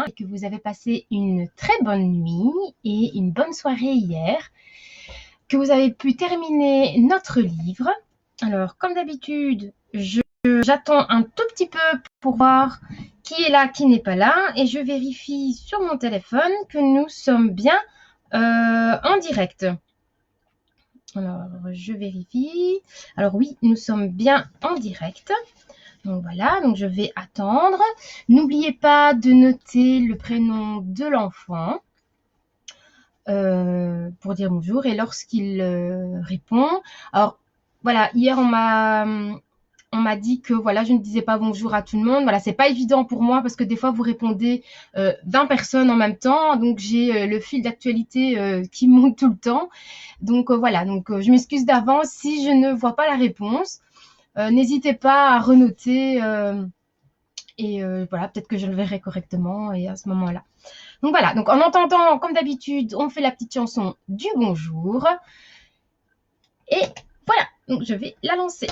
et que vous avez passé une très bonne nuit et une bonne soirée hier, que vous avez pu terminer notre livre. Alors, comme d'habitude, j'attends un tout petit peu pour voir qui est là, qui n'est pas là, et je vérifie sur mon téléphone que nous sommes bien en direct. Alors, je vérifie. Alors oui, nous sommes bien en direct. Donc voilà, donc je vais attendre. N'oubliez pas de noter le prénom de l'enfant pour dire bonjour. Et lorsqu'il répond, alors voilà, hier on m'a dit que voilà, je ne disais pas bonjour à tout le monde. Voilà, c'est pas évident pour moi parce que des fois vous répondez 20 personnes en même temps, donc j'ai le fil d'actualité qui monte tout le temps. Donc voilà, donc je m'excuse d'avance si je ne vois pas la réponse. N'hésitez pas à renoter et voilà, peut-être que je le verrai correctement et à ce moment-là. Donc voilà, donc en entendant, comme d'habitude, on fait la petite chanson du bonjour. Et voilà, donc je vais la lancer.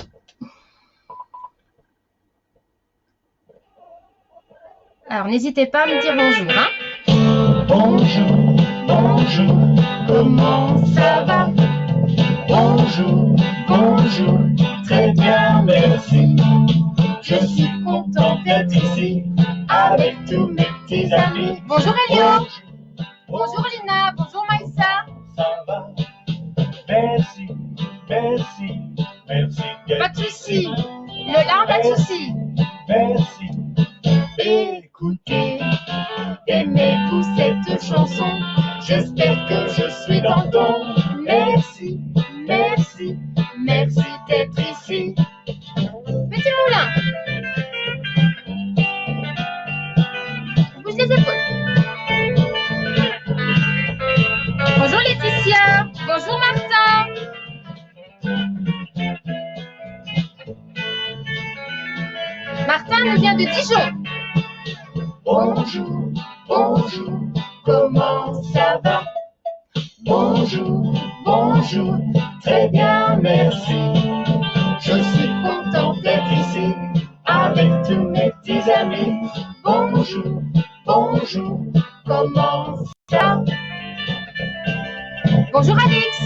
Alors n'hésitez pas à me dire bonjour. Hein. Bonjour, bonjour, comment ça va? Bonjour, bonjour, très bien, merci. Je suis content d'être ici avec tous mes petits amis. Bonjour Elio. Bonjour Lina. Bonjour Maïssa. Ça va? Merci, merci, merci. Pas de souci. Lola, pas de souci. Merci. Écoutez, aimez-vous cette chanson? J'espère que je suis dans le ton. Merci, merci, merci d'être ici. Petit moulin. Bouge les épaules. Bonjour Laetitia. Bonjour Martin. Martin nous vient de Dijon. Bonjour, bonjour, comment ça va? Bonjour, bonjour, très bien, merci. Je suis content d'être ici avec tous mes petits amis. Bonjour, bonjour, comment ça va? Bonjour Alex.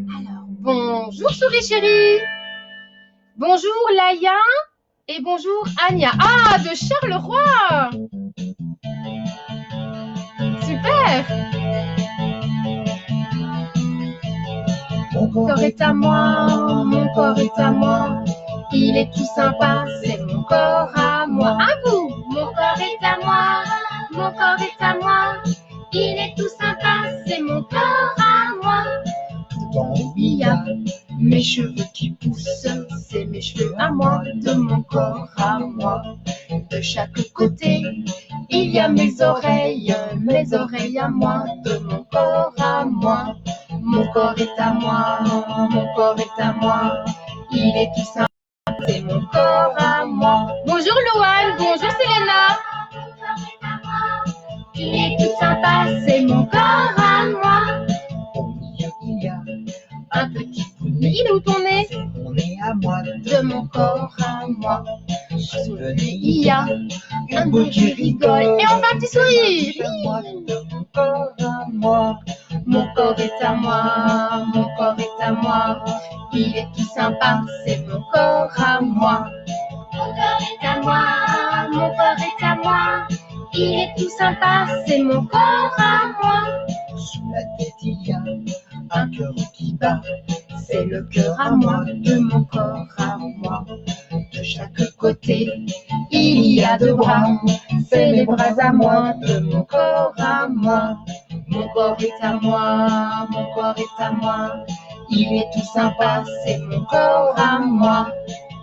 Alors, bonjour souris chérie. Bonjour Laïa. Et bonjour Anya. Ah, de Charleroi. Super. Mon corps est à moi, mon corps est à moi. Il est tout sympa, c'est mon corps à moi. À vous. Mon corps est à moi, mon corps est à moi. Il est tout sympa, c'est mon corps à moi. Dedans, il y a mes cheveux qui poussent, c'est mes cheveux à moi, de mon corps à moi. De chaque côté, il y a mes oreilles à moi, de mon corps à moi. Mon corps est à moi, mon corps est à moi. Il est tout simple, c'est mon corps à moi. Bonjour Loane, bonjour Selena. Il est tout sympa, c'est mon corps à moi. Au milieu, il y a un petit poulet. Il est où ton nez? Mon nez à moi, de mon corps à moi. Sous le nez, il y a un bout qui rigole. Et on fait un petit sourire. De mon corps à moi. Mon corps est à moi, mon corps est à moi. Il est tout sympa, c'est mon corps à moi. Mon corps est à moi, mon corps est à moi. Il est tout sympa, c'est mon corps à moi. Sous la tête, il y a un cœur qui bat. C'est le cœur à moi, de mon corps à moi. De chaque côté, il y a deux bras. C'est les bras à moi, de mon corps à moi. Mon corps est à moi, mon corps est à moi. Il est tout sympa, c'est mon corps à moi.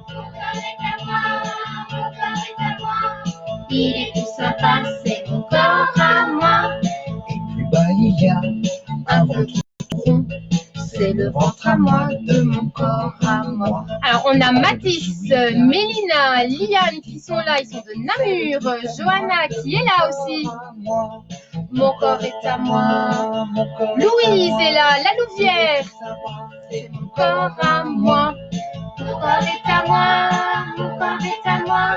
Mon corps est à moi, mon corps est à moi. Il est tout sympa, c'est mon corps à moi. Et plus bas, il y a un ventre rond. C'est le ventre à moi, de mon corps à moi. Alors, on a Mathis, Mélina, Liane qui sont là, ils sont de Namur, Johanna qui est là aussi. Mon corps est à moi, mon corps est Louise est là, la Louvière. c'est mon corps à moi. Mon corps est à moi, mon corps est à moi.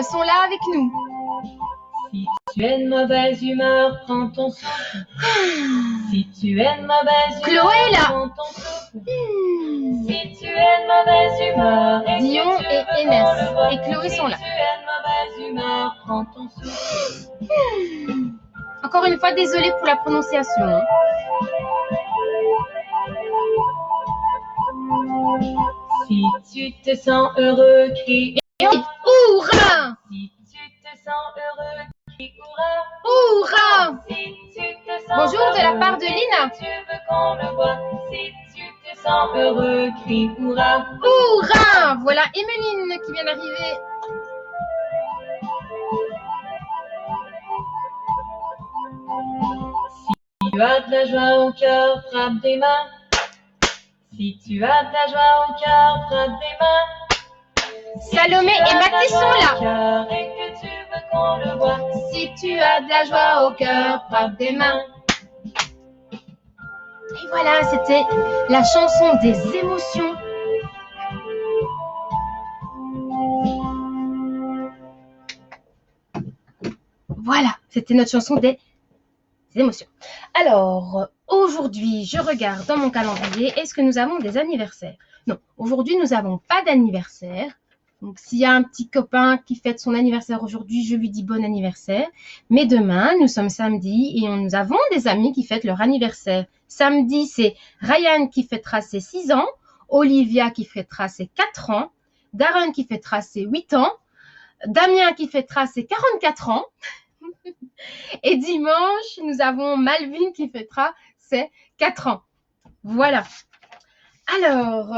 sont là avec nous. Si tu es de mauvaise humeur, prends ton souffle. Si tu es de mauvaise humeur, Chloé est là. prends ton souffle. Si tu es de mauvaise humeur, et Dion que tu et veux Enes qu'on le voie, et Chloé sont là. Si tu es de mauvaise humeur, prends ton souffle. Encore une fois, désolée pour la prononciation. Hein. Si tu te sens heureux, crie Et on dit Hourra! Si tu te sens heureux, crie hurrah. Hourra! Si tu te sens Bonjour de la heureux, part de et Lina. que tu veux qu'on le voie. Si tu te sens heureux, crie hurrah. Hourra! Voilà Emeline qui vient d'arriver. Si tu as de la joie au cœur, frappe des mains. Si tu as de la joie au cœur, frappe des mains. Salomé et Mathis sont là. Cœur et que tu veux qu'on le voie. Si tu as de la joie au cœur, frappe des mains. Et voilà, c'était la chanson des émotions. Voilà, c'était notre chanson des émotions. Alors, aujourd'hui, je regarde dans mon calendrier, est-ce que nous avons des anniversaires? Non, aujourd'hui, nous n'avons pas d'anniversaire. Donc, s'il y a un petit copain qui fête son anniversaire aujourd'hui, je lui dis bon anniversaire. Mais demain, nous sommes samedi et nous avons des amis qui fêtent leur anniversaire. Samedi, c'est Ryan qui fêtera ses 6 ans, Olivia qui fêtera ses 4 ans, Darren qui fêtera ses 8 ans, Damien qui fêtera ses 44 ans. Et dimanche, nous avons Malvin qui fêtera ses 4 ans. Voilà. Alors,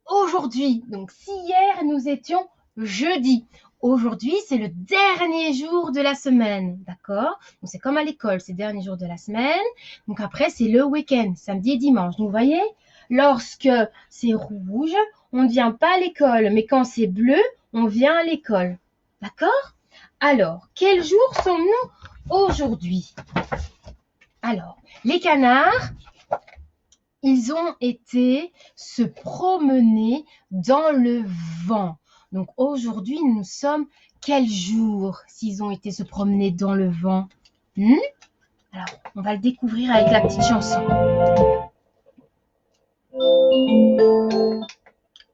aujourd'hui, donc si hier nous étions jeudi, aujourd'hui c'est le dernier jour de la semaine, d'accord? Donc c'est comme à l'école, c'est le dernier jour de la semaine. Donc après c'est le week-end, samedi et dimanche. Donc vous voyez, lorsque c'est rouge, on ne vient pas à l'école, mais quand c'est bleu, on vient à l'école, d'accord? Alors, quel jour sommes-nous aujourd'hui? Alors, les canards, ils ont été se promener dans le vent. Donc, aujourd'hui, nous sommes quel jour s'ils ont été se promener dans le vent? Alors, on va le découvrir avec la petite chanson.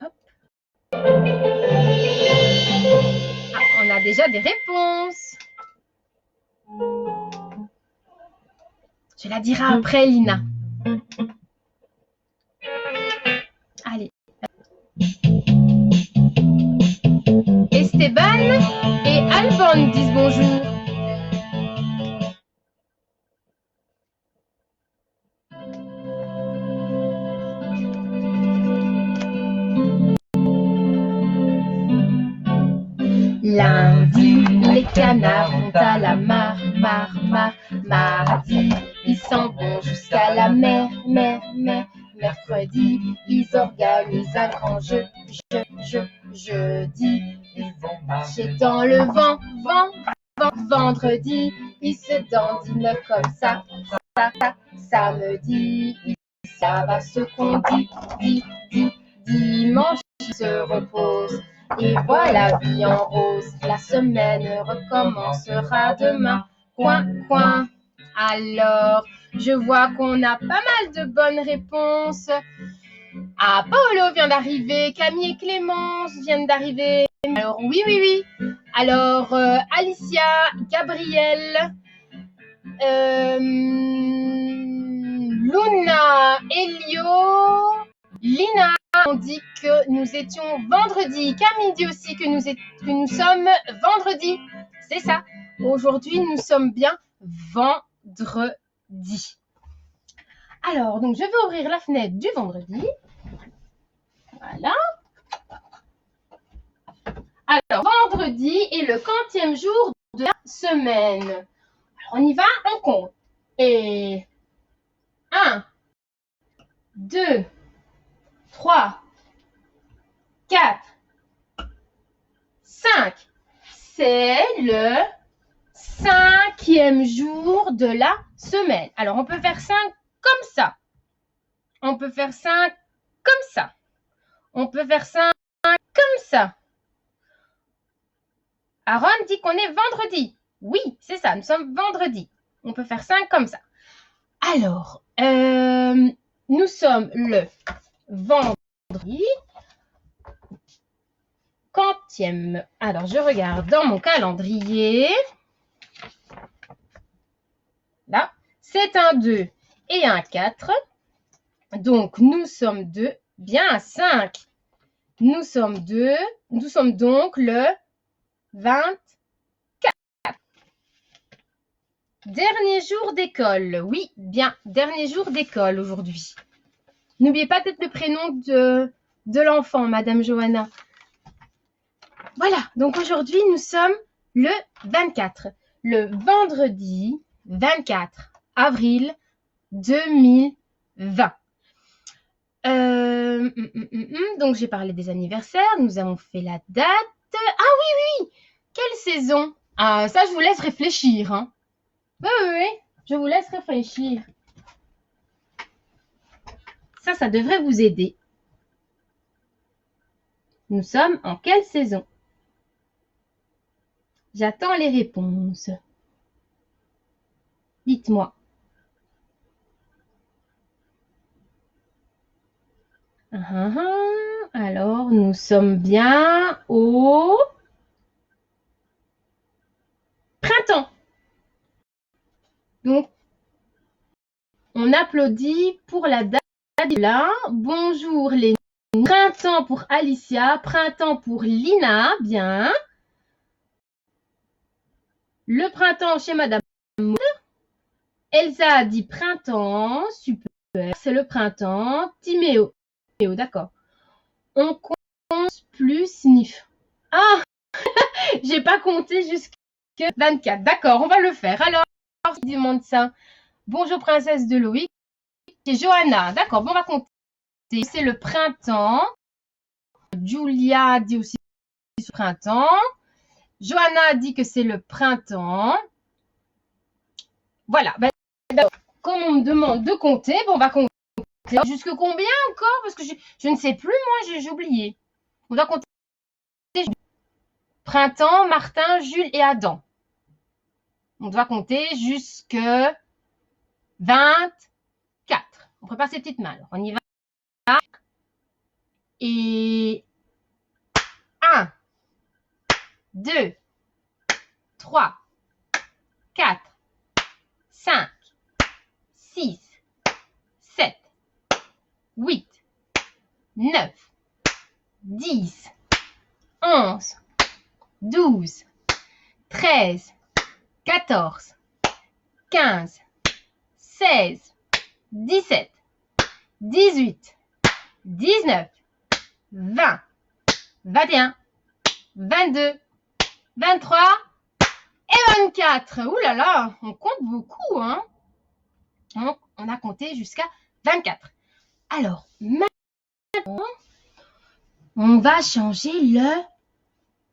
Hop. Ah, on a déjà des réponses. Je la dirai après, Lina. Allez. Esteban et Alban disent bonjour. Lundi, les canards vont à la mare. Mardi, ils s'en vont jusqu'à la mer. Mercredi, ils organisent un grand jeu. Jeudi, ils vont marcher dans le vent. Vendredi, ils se dandinent comme ça. Samedi, ça va ce qu'on dit. Dimanche, ils se reposent. Et voilà, vie en rose. La semaine recommencera demain. Coin. Alors, je vois qu'on a pas mal de bonnes réponses. Ah, Paolo vient d'arriver, Camille et Clémence viennent d'arriver. Alors, oui. Alors, Alicia, Gabriel, Luna, Elio, Lina ont dit que nous étions vendredi. Camille dit aussi que nous sommes vendredi. C'est ça. Aujourd'hui, nous sommes bien vendredi. Alors, donc je vais ouvrir la fenêtre du vendredi. Voilà. Alors, vendredi est le 40e jour de la semaine. Alors, on y va, on compte. Et 1, 2, 3, 4, 5. C'est le 5e jour de la semaine. Alors, on peut faire 5 comme ça. On peut faire 5 comme ça. On peut faire 5 comme ça. Aaron dit qu'on est vendredi. Oui, c'est ça, nous sommes vendredi. On peut faire 5 comme ça. Alors, nous sommes le vendredi. Quantième. Alors, je regarde dans mon calendrier. Là, c'est un 2 et un 4. Donc, nous sommes 2, bien 5. Nous sommes 2. Nous sommes donc le 24. Dernier jour d'école. Oui, bien, dernier jour d'école aujourd'hui. N'oubliez pas peut-être le prénom de l'enfant, Madame Johanna. Voilà, donc aujourd'hui, nous sommes le 24. Le vendredi 24 avril 2020. Donc, j'ai parlé des anniversaires. Nous avons fait la date. Ah oui. Quelle saison? Ah, ça, je vous laisse réfléchir. Hein. Oui. Je vous laisse réfléchir. Ça devrait vous aider. Nous sommes en quelle saison? J'attends les réponses. Dites-moi. Alors, nous sommes bien au printemps. Donc, on applaudit pour la date là. Bonjour les printemps pour Alicia, printemps pour Lina, bien. Le printemps chez Madame Maud. Elsa a dit printemps, super, c'est le printemps. Timéo, d'accord. On compte plus sniff. Ah, j'ai pas compté jusqu'à 24. D'accord, on va le faire. Alors, qui demande ça? Bonjour princesse de Loïc. C'est Johanna. D'accord, bon, on va compter. C'est le printemps. Julia dit aussi le printemps. Johanna dit que c'est le printemps. Voilà. Comme on me demande de compter, bon, on va compter. Jusque combien encore? Parce que je ne sais plus, moi, j'ai oublié. On doit compter. Printemps, Martin, Jules et Adam. On doit compter jusque 24. On prépare ses petites mains. Alors, on y va. Et 1, 2, 3, 4, 5, 6, 7, 8, 9, 10, 11, 12, 13, 14, 15, 16, 17, 18, 19, 20, 21, 22, 23 et 24. Ouh là là, on compte beaucoup, hein. Donc, on a compté jusqu'à 24. Alors, maintenant, on va changer le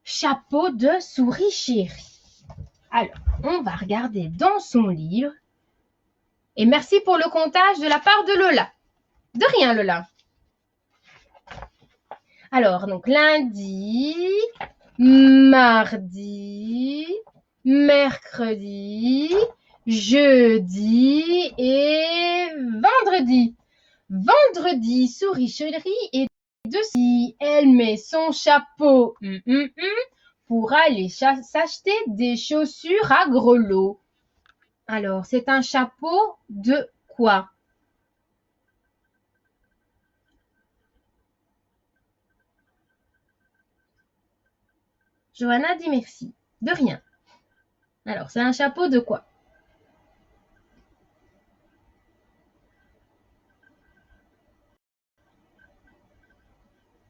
chapeau de Souris Chérie. Alors, on va regarder dans son livre. Et merci pour le comptage de la part de Lola. De rien, Lola. Alors, donc lundi, mardi, mercredi, jeudi et vendredi. Vendredi, Souris Chérie est dessus. Elle met son chapeau pour aller s'acheter des chaussures à grelots. Alors, c'est un chapeau de quoi? Johanna dit merci. De rien. Alors, c'est un chapeau de quoi?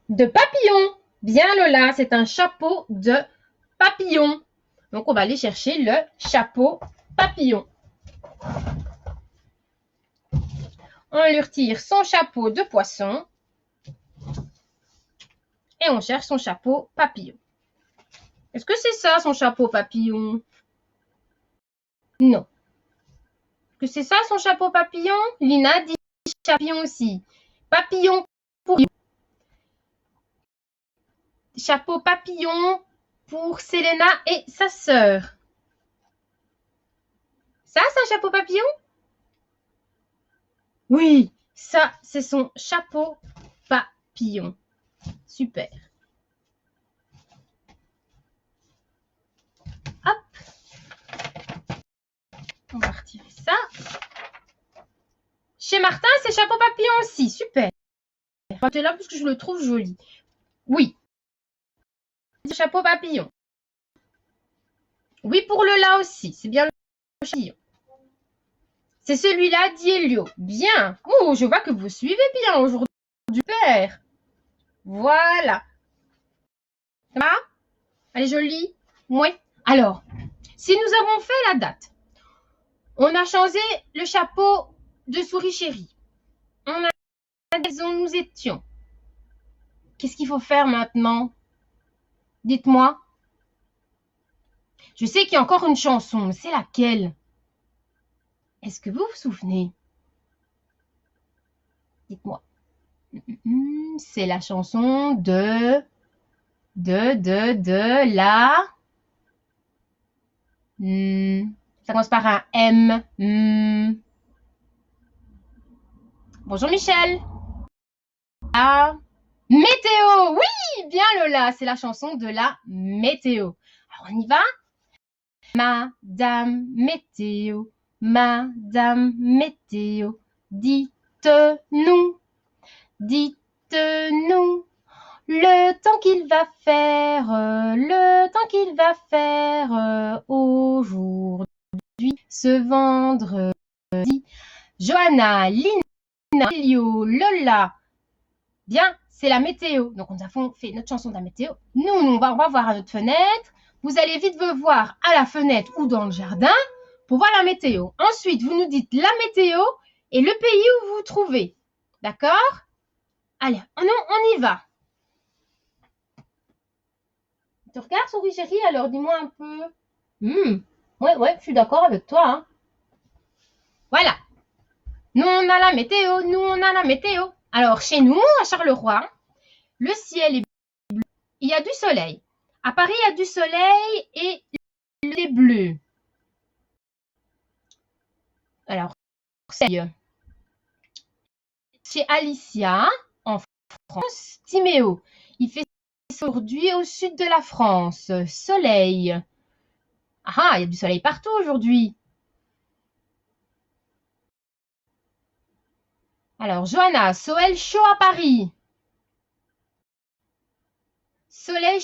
De papillon. Bien Lola, c'est un chapeau de papillon. Donc, on va aller chercher le chapeau papillon. On lui retire son chapeau de poisson. Et on cherche son chapeau papillon. Est-ce que c'est ça, son chapeau papillon? Non. Est-ce que c'est ça, son chapeau papillon? Lina dit papillon aussi. Papillon pour chapeau papillon pour Selena et sa sœur. Ça, c'est un chapeau papillon? Oui, ça, c'est son chapeau papillon. Super. Hop. On va retirer ça. Chez Martin, c'est chapeau papillon aussi. Super. Je là parce que je le trouve joli. Oui. Chapeau papillon. Oui, pour le là aussi. C'est bien le papillon. C'est celui-là d'Helio. Bien. Oh, je vois que vous suivez bien aujourd'hui. Super. Voilà. Ça va? Elle est jolie? Oui. Alors, si nous avons fait la date, on a changé le chapeau de Souris Chérie. On a la maison où nous étions. Qu'est-ce qu'il faut faire maintenant? Dites-moi. Je sais qu'il y a encore une chanson, mais c'est laquelle? Est-ce que vous vous souvenez? Dites-moi. C'est la chanson de la... Ça commence par un M. Bonjour Michel. La météo. Oui, bien Lola. C'est la chanson de la météo. Alors on y va. Madame météo, Madame météo, dites-nous le temps qu'il va faire aujourd'hui, ce vendredi. Johanna, Lina, Elio, Lola. Bien, c'est la météo. Donc, nous avons fait notre chanson de la météo. Nous, on va voir à notre fenêtre. Vous allez vite vous voir à la fenêtre ou dans le jardin pour voir la météo. Ensuite, vous nous dites la météo et le pays où vous vous trouvez. D'accord? Allez, on y va. Tu regardes, Souris Chérie, alors dis-moi un peu. Ouais, je suis d'accord avec toi. Hein. Voilà. Nous, on a la météo. Alors, chez nous, à Charleroi, le ciel est bleu. Il y a du soleil. À Paris, il y a du soleil et il est bleu. Alors, chez Alicia, en France, Timéo. Il fait aujourd'hui au sud de la France. Soleil. Ah, il y a du soleil partout aujourd'hui. Alors, Johanna, soleil chaud à Paris. Soleil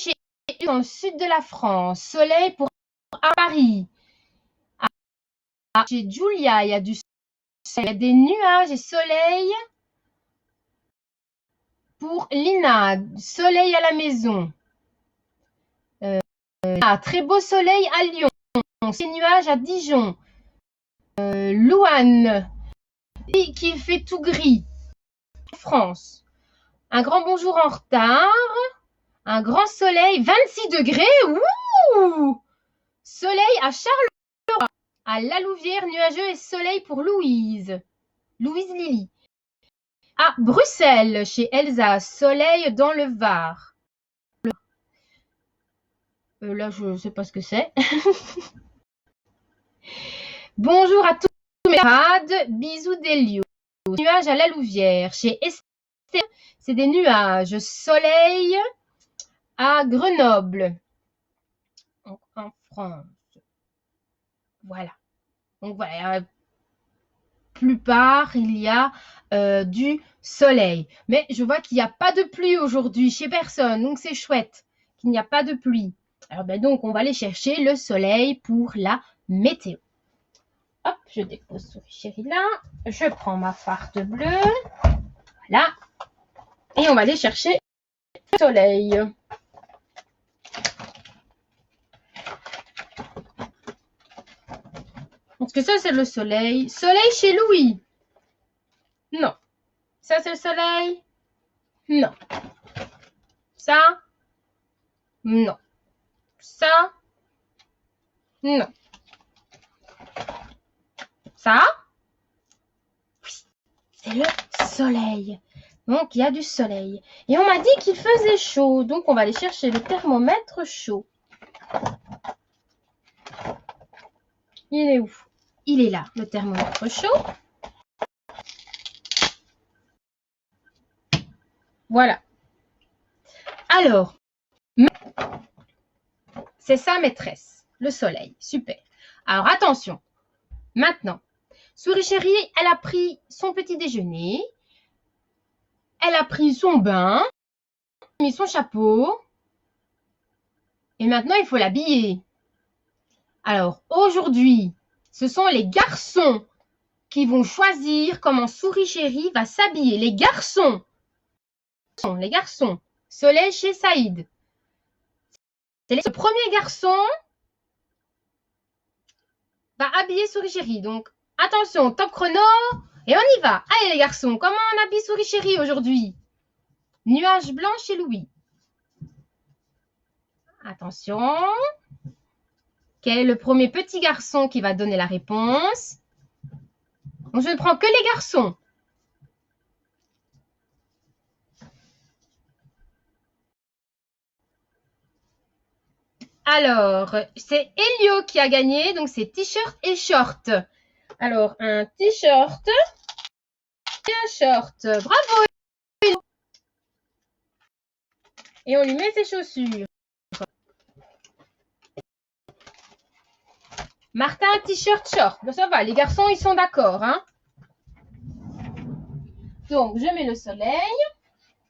dans le sud de la France. Soleil pour à Paris. Chez Julia, il y a du soleil. Il y a des nuages et soleil. Pour Lina, soleil à la maison. Très beau soleil à Lyon. C'est nuages à Dijon. Louane, qui fait tout gris. France. Un grand bonjour en retard. Un grand soleil, 26 degrés. Ouh! Soleil à Charleroi. À La Louvière, nuageux et soleil pour Louise. Louise Lily. À Bruxelles, chez Elsa, soleil dans le Var. Là, je ne sais pas ce que c'est. Bonjour à tous mes camarades. Bisous d'Elio. Nuages à La Louvière. Chez Esther, c'est des nuages. Soleil à Grenoble. En France. Voilà. Donc voilà. Plupart, il y a du soleil. Mais je vois qu'il n'y a pas de pluie aujourd'hui chez personne. Donc c'est chouette qu'il n'y a pas de pluie. Alors donc on va aller chercher le soleil pour la météo. Hop, je dépose Souris Chérie là. Je prends ma farte bleue. Voilà. Et on va aller chercher le soleil. Parce que ça, c'est le soleil. Soleil chez Louis. Non. Ça, c'est le soleil. Non. Ça. Non. Ça. Non. Ça. Oui. C'est le soleil. Donc, il y a du soleil. Et on m'a dit qu'il faisait chaud. Donc, on va aller chercher le thermomètre chaud. Il est où? Il est là, le thermomètre chaud. Voilà. Alors, c'est ça, maîtresse. Le soleil. Super. Alors, attention. Maintenant, Souris chérie, elle a pris son petit déjeuner. Elle a pris son bain. Elle a mis son chapeau. Et maintenant, il faut l'habiller. Alors, aujourd'hui, ce sont les garçons qui vont choisir comment Souris chérie va s'habiller. Les garçons. Soleil chez Saïd. C'est le premier garçon va habiller Souris chérie. Donc, attention, top chrono. Et on y va. Allez les garçons, comment on habille Souris chérie aujourd'hui? Nuage blanc chez Louis. Attention. Quel est le premier petit garçon qui va donner la réponse? Donc, je ne prends que les garçons. Alors, c'est Elio qui a gagné, donc c'est t-shirt et short. Alors, un t-shirt et un short. Bravo Elio. Et on lui met ses chaussures. Martin, t-shirt, short. Bon, ça va, les garçons, ils sont d'accord, hein? Donc, je mets le soleil.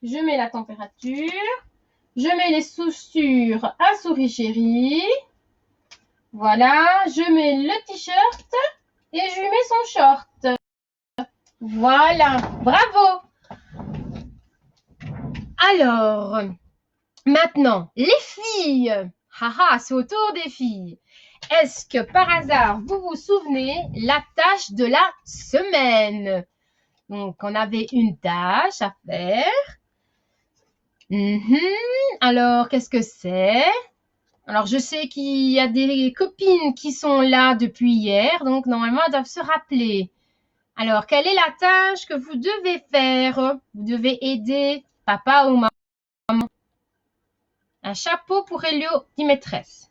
Je mets la température. Je mets les chaussures à Souris chérie. Voilà, je mets le t-shirt et je lui mets son short. Voilà, bravo. Alors, maintenant, les filles. Haha, c'est au tour des filles. Est-ce que par hasard, vous vous souvenez la tâche de la semaine? Donc, on avait une tâche à faire. Alors, qu'est-ce que c'est? Alors, je sais qu'il y a des copines qui sont là depuis hier, donc normalement, elles doivent se rappeler. Alors, quelle est la tâche que vous devez faire? Vous devez aider papa ou maman. Un chapeau pour Elio, dit maîtresse.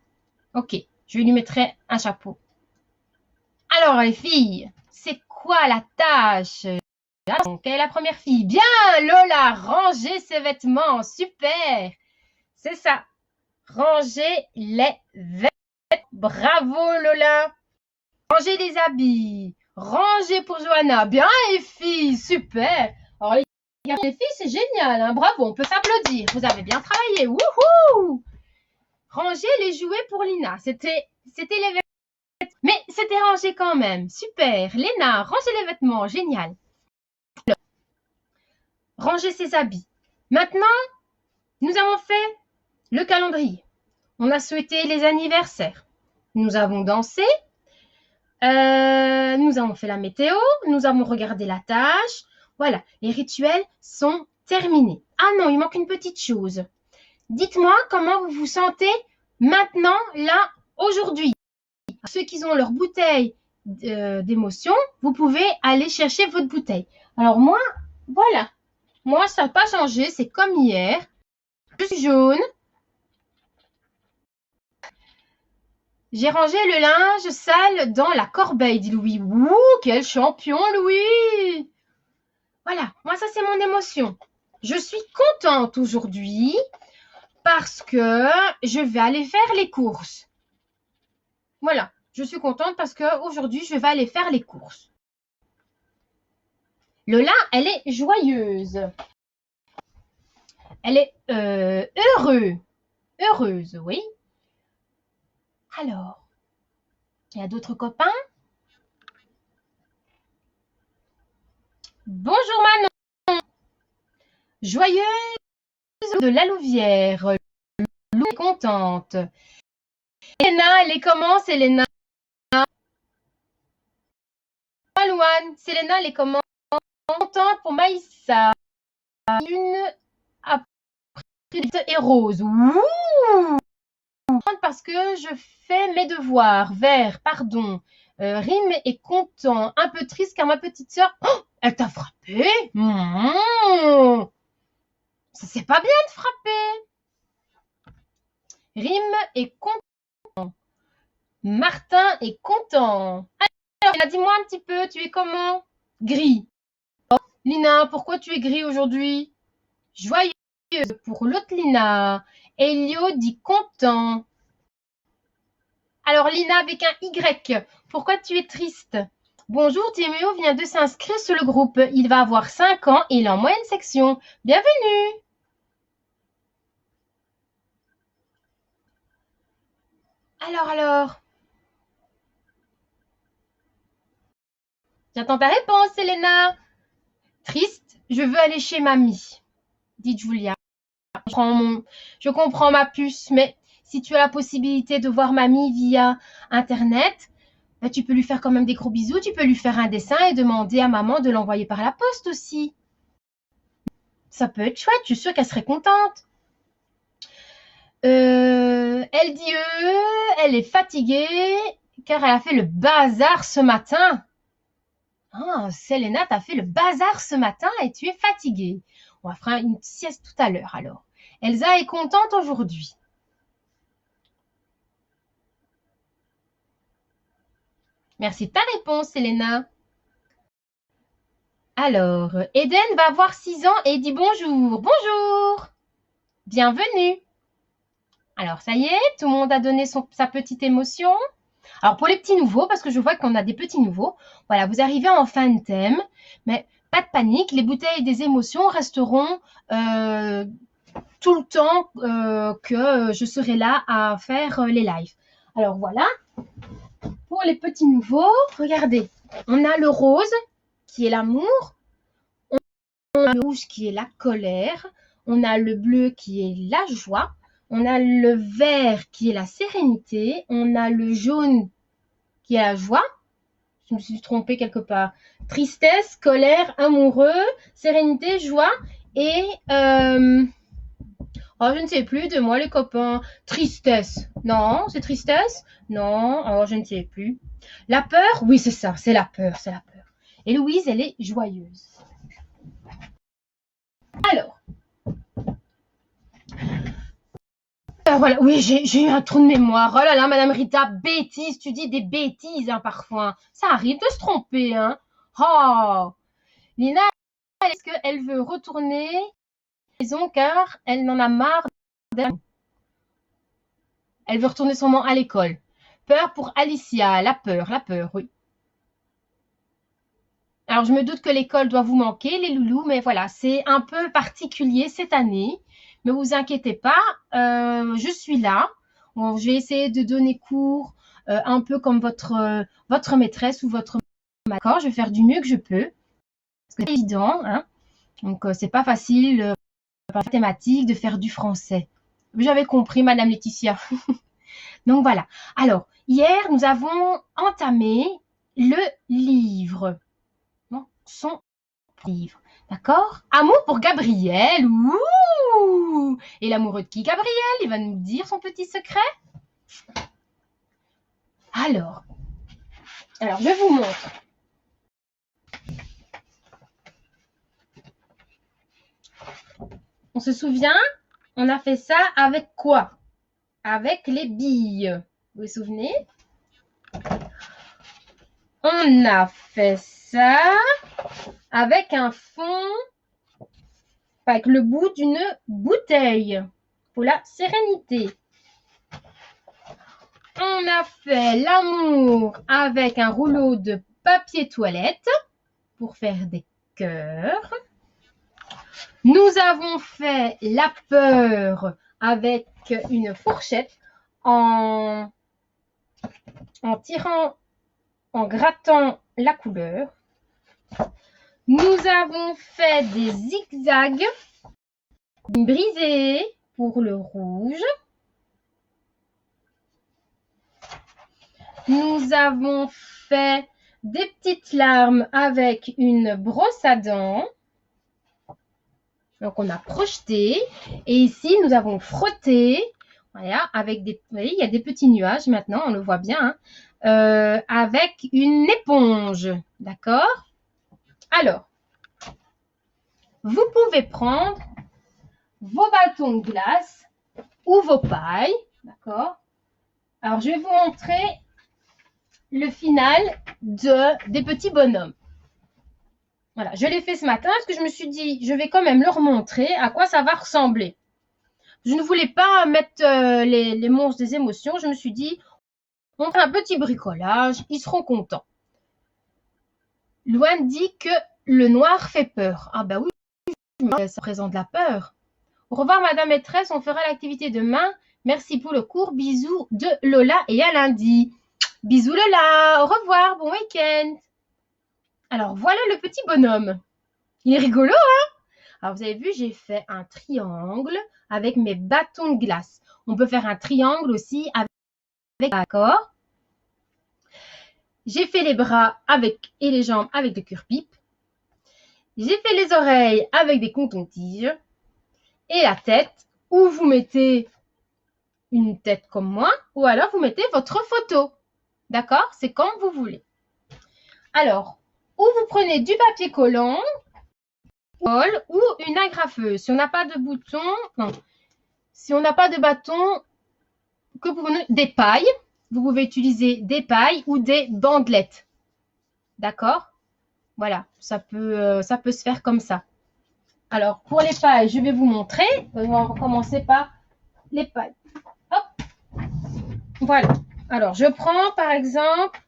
Ok, je lui mettrai un chapeau. Alors, les filles, c'est quoi la tâche? Donc, quelle est la première fille? Bien, Lola, ranger ses vêtements. Super. C'est ça. Ranger les vêtements. Bravo, Lola. Ranger les habits. Ranger pour Johanna. Bien, les filles. Super. Alors, les filles, c'est génial. Hein. Bravo, on peut s'applaudir. Vous avez bien travaillé. Wouhou. Ranger les jouets pour Lina. C'était les vêtements. Mais c'était rangé quand même. Super. Léna, ranger les vêtements. Génial. Ranger ses habits. Maintenant, nous avons fait le calendrier. On a souhaité les anniversaires. Nous avons dansé. Nous avons fait la météo. Nous avons regardé la tâche. Voilà, les rituels sont terminés. Ah non, il manque une petite chose. Dites-moi comment vous vous sentez maintenant, là, aujourd'hui. Ceux qui ont leur bouteille d'émotion, vous pouvez aller chercher votre bouteille. Alors moi, voilà. Moi, ça n'a pas changé, c'est comme hier. Je suis jaune. J'ai rangé le linge sale dans la corbeille, dit Louis. Ouh, quel champion, Louis! Voilà, moi, ça, c'est mon émotion. Je suis contente aujourd'hui parce que je vais aller faire les courses. Voilà, je suis contente parce qu'aujourd'hui, je vais aller faire les courses. Lola, elle est joyeuse. Elle est heureuse, oui. Alors, il y a d'autres copains? Bonjour Manon. Joyeuse de la Louvière. Lou est contente. Léna, elle est comment, Célena? Louane, Célena, elle est comment? Contente pour Maïssa. Une et rose. Ouh! Parce que je fais mes devoirs. Vert, pardon. Rime est content. Un peu triste car ma petite sœur, elle t'a frappé. Ça c'est pas bien de frapper. Rime est content. Martin est content. Alors, dis-moi un petit peu, tu es comment? Gris. Lina, pourquoi tu es gris aujourd'hui? Joyeux pour l'autre Lina. Elio dit content. Alors Lina avec un Y, pourquoi tu es triste? Bonjour, Timéo vient de s'inscrire sur le groupe. Il va avoir 5 ans et il est en moyenne section. Bienvenue. Alors. J'attends ta réponse, Elena. Triste, je veux aller chez mamie, dit Julia. Je comprends ma puce, mais si tu as la possibilité de voir mamie via Internet, bah, tu peux lui faire quand même des gros bisous, tu peux lui faire un dessin et demander à maman de l'envoyer par la poste aussi. Ça peut être chouette, je suis sûre qu'elle serait contente. Elle dit elle est fatiguée car elle a fait le bazar ce matin. Ah, Selena, t'as fait le bazar ce matin et tu es fatiguée. On va faire une sieste tout à l'heure alors. Elsa est contente aujourd'hui. Merci de ta réponse, Selena. Alors, Eden va avoir 6 ans et dit bonjour. Bonjour. Bienvenue. Alors, ça y est, tout le monde a donné sa petite émotion. Alors, pour les petits nouveaux, parce que je vois qu'on a des petits nouveaux, voilà, vous arrivez en fin de thème, mais pas de panique, les bouteilles des émotions resteront tout le temps que je serai là à faire les lives. Alors, voilà. Pour les petits nouveaux, regardez, on a le rose qui est l'amour, on a le rouge qui est la colère, on a le bleu qui est la joie, on a le vert qui est la sérénité, on a le jaune qui est la joie, je me suis trompée quelque part, tristesse, colère, amoureux, sérénité, joie et oh, je ne sais plus de moi les copains, tristesse, non, c'est tristesse, non, oh, je ne sais plus. La peur, oui c'est ça, c'est la peur. Et Louise, elle est joyeuse. Alors, voilà, oui, j'ai eu un trou de mémoire. Oh là là, Madame Rita, bêtise, tu dis des bêtises hein, parfois. Ça arrive de se tromper, hein. Oh, Lina, est-ce qu'elle veut retourner à la maison car elle n'en a marre d'elle? Elle veut retourner sûrement à l'école. Peur pour Alicia, la peur, oui. Alors, je me doute que l'école doit vous manquer, les loulous, mais voilà, c'est un peu particulier cette année. Ne vous inquiétez pas, je suis là. Bon, je vais essayer de donner cours un peu comme votre maîtresse ou votre d'accord. Je vais faire du mieux que je peux. C'est pas évident, hein. Donc, c'est pas facile par mathématiques de faire du français. J'avais compris, Madame Laetitia. Donc, voilà. Alors, hier, nous avons entamé le livre. Son livre. D'accord? Amour pour Gabriel. Ouh! Et l'amoureux de qui, Gabriel? Il va nous dire son petit secret. Alors, je vous montre. On se souvient? On a fait ça avec quoi? Avec les billes. Vous vous souvenez? On a fait ça avec un fond, avec le bout d'une bouteille pour la sérénité. On a fait l'amour avec un rouleau de papier toilette pour faire des cœurs. Nous avons fait la peur avec une fourchette en grattant la couleur. Nous avons fait des zigzags brisés pour le rouge. Nous avons fait des petites larmes avec une brosse à dents. Donc, on a projeté. Et ici, nous avons frotté. Voilà, avec des... Vous voyez, il y a des petits nuages maintenant, on le voit bien. Avec une éponge. D'accord? Alors, vous pouvez prendre vos bâtons de glace ou vos pailles. D'accord? Alors, je vais vous montrer le final des petits bonhommes. Voilà, je l'ai fait ce matin parce que je me suis dit, je vais quand même leur montrer à quoi ça va ressembler. Je ne voulais pas mettre les monstres des émotions. Je me suis dit, on fait un petit bricolage, ils seront contents. Loane dit que le noir fait peur. Ah ben oui, ça présente la peur. Au revoir, Madame Maîtresse, on fera l'activité demain. Merci pour le cours. Bisous de Lola et à lundi. Bisous Lola, au revoir, bon week-end. Alors voilà le petit bonhomme. Il est rigolo, hein? Alors vous avez vu, j'ai fait un triangle avec mes bâtons de glace. On peut faire un triangle aussi avec d'accord. J'ai fait les bras avec et les jambes avec des cure-pipe. J'ai fait les oreilles avec des cotons-tiges. Et la tête, où vous mettez une tête comme moi, ou alors vous mettez votre photo. D'accord? C'est comme vous voulez. Alors, ou vous prenez du papier collant, ou une agrafeuse. Si on n'a pas de bouton, non. Si on n'a pas de bâton, que vous prenez des pailles, vous pouvez utiliser des pailles ou des bandelettes. D'accord? Voilà, ça peut se faire comme ça. Alors, pour les pailles, je vais vous montrer. On va commencer par les pailles. Hop. Voilà. Alors, je prends par exemple,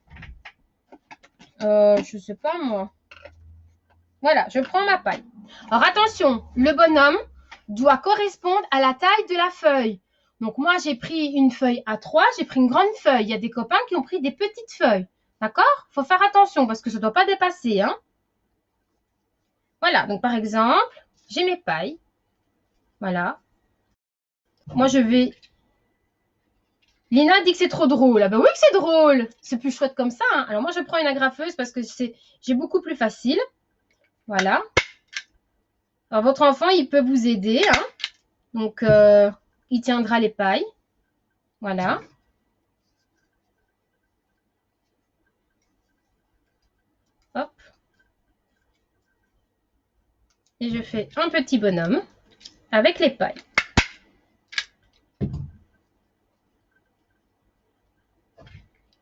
je sais pas moi. Voilà, je prends ma paille. Alors, attention, le bonhomme doit correspondre à la taille de la feuille. Donc, moi, j'ai pris une feuille A3, j'ai pris une grande feuille. Il y a des copains qui ont pris des petites feuilles. D'accord? Il faut faire attention parce que ça ne doit pas dépasser. Hein? Voilà, donc par exemple, j'ai mes pailles. Voilà. Moi, je vais... Lina dit que c'est trop drôle. Ah ben oui que c'est drôle. C'est plus chouette comme ça. Hein. Alors moi, je prends une agrafeuse parce que j'ai beaucoup plus facile. Voilà. Alors votre enfant, il peut vous aider. Hein. Donc, il tiendra les pailles. Voilà. Hop. Et je fais un petit bonhomme avec les pailles.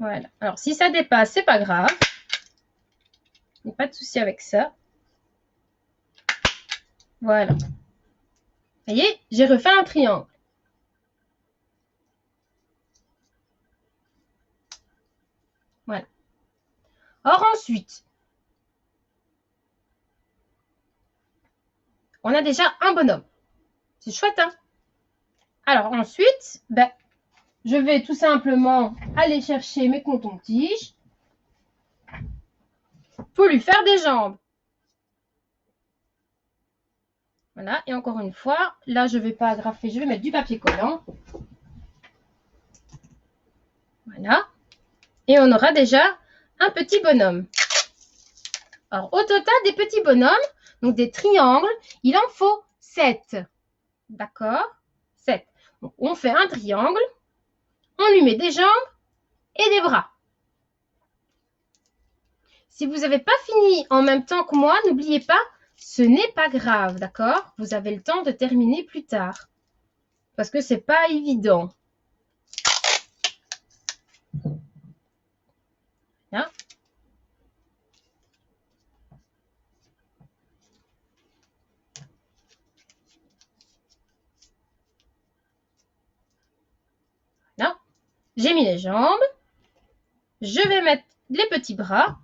Voilà. Alors, si ça dépasse, c'est pas grave. Il n'y a pas de souci avec ça. Voilà. Vous voyez, j'ai refait un triangle. Voilà. Or, ensuite, on a déjà un bonhomme. C'est chouette, hein? Alors, ensuite, ben, je vais tout simplement aller chercher mes cotons-tiges pour lui faire des jambes. Voilà, et encore une fois, là, je ne vais pas agrafer, je vais mettre du papier collant. Voilà. Et on aura déjà un petit bonhomme. Alors, au total, des petits bonhommes, donc des triangles, il en faut 7. D'accord? 7. Donc, on fait un triangle, on lui met des jambes et des bras. Si vous n'avez pas fini en même temps que moi, n'oubliez pas, ce n'est pas grave, d'accord? Vous avez le temps de terminer plus tard. Parce que c'est pas évident. Hein? Là, j'ai mis les jambes. Je vais mettre les petits bras.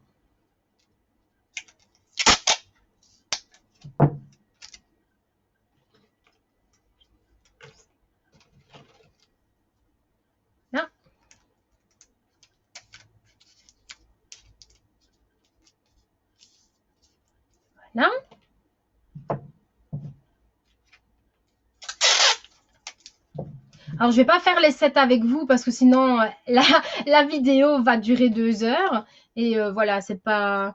Là. Voilà. Alors, je ne vais pas faire les 7 avec vous parce que sinon, la vidéo va durer 2 heures. Et voilà, c'est pas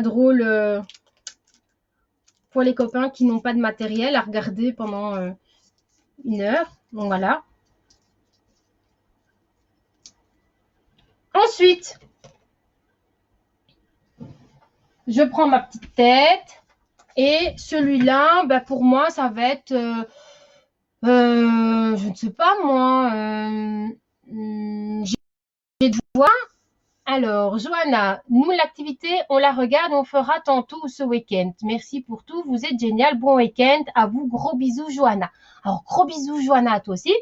drôle pour les copains qui n'ont pas de matériel à regarder pendant 1 heure. Donc, voilà. Ensuite, je prends ma petite tête. Et celui-là, ben, pour moi, ça va être... je ne sais pas moi, j'ai des doigts Alors, Johanna, nous, l'activité, on la regarde, on fera tantôt ce week-end. Merci pour tout, vous êtes génial. Bon week-end, à vous, gros bisous, Johanna. Alors, gros bisous, Johanna, à toi aussi.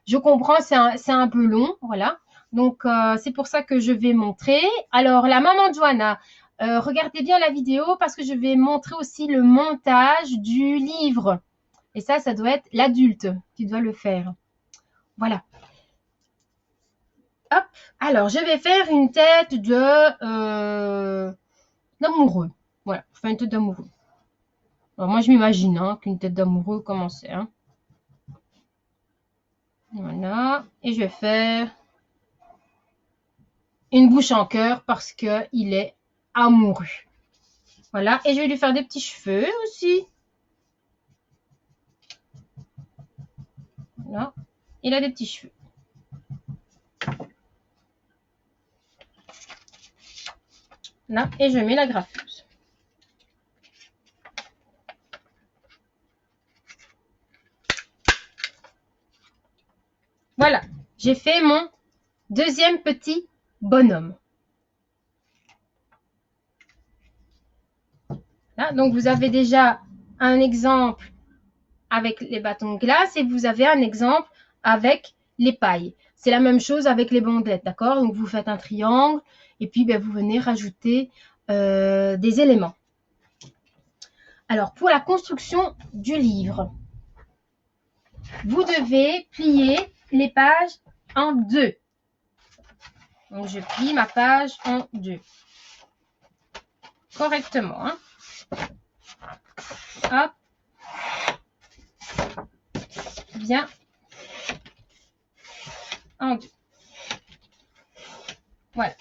Je comprends, c'est un peu long, voilà. Donc, c'est pour ça que je vais montrer. Alors, la maman de Johanna, regardez bien la vidéo parce que je vais montrer aussi le montage du livre. Et ça doit être l'adulte qui doit le faire. Voilà. Hop. Alors, je vais faire une tête d'amoureux. Voilà, je fais une tête d'amoureux. Alors, moi, je m'imagine qu'une tête d'amoureux, comment c'est. Voilà. Et je vais faire une bouche en cœur parce qu'il est amoureux. Voilà. Et je vais lui faire des petits cheveux aussi. Voilà. Il a des petits cheveux. Là. Et je mets la graffeuse. Voilà. J'ai fait mon deuxième petit bonhomme. Là, donc, vous avez déjà un exemple avec les bâtons de glace et vous avez un exemple avec les pailles. C'est la même chose avec les bandelettes, d'accord? Donc, vous faites un triangle et puis vous venez rajouter des éléments. Alors, pour la construction du livre, vous devez plier les pages en deux. Donc, je plie ma page en deux. Correctement. Hop. Bien. En deux. Voilà.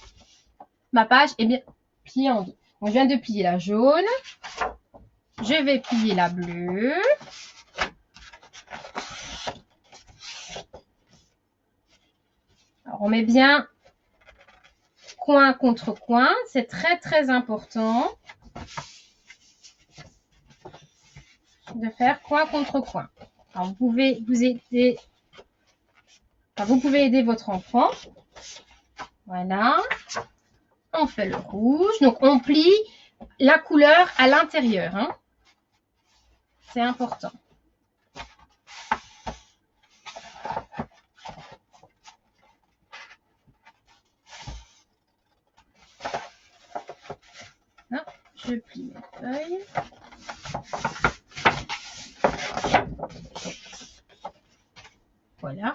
Ma page est bien pliée en deux. Donc, je viens de plier la jaune. Je vais plier la bleue. Alors, on met bien coin contre coin. C'est très, très important de faire coin contre coin. Alors, vous pouvez aider votre enfant. Voilà. On fait le rouge. Donc, on plie la couleur à l'intérieur. C'est important. Là, je plie mes feuilles. Voilà.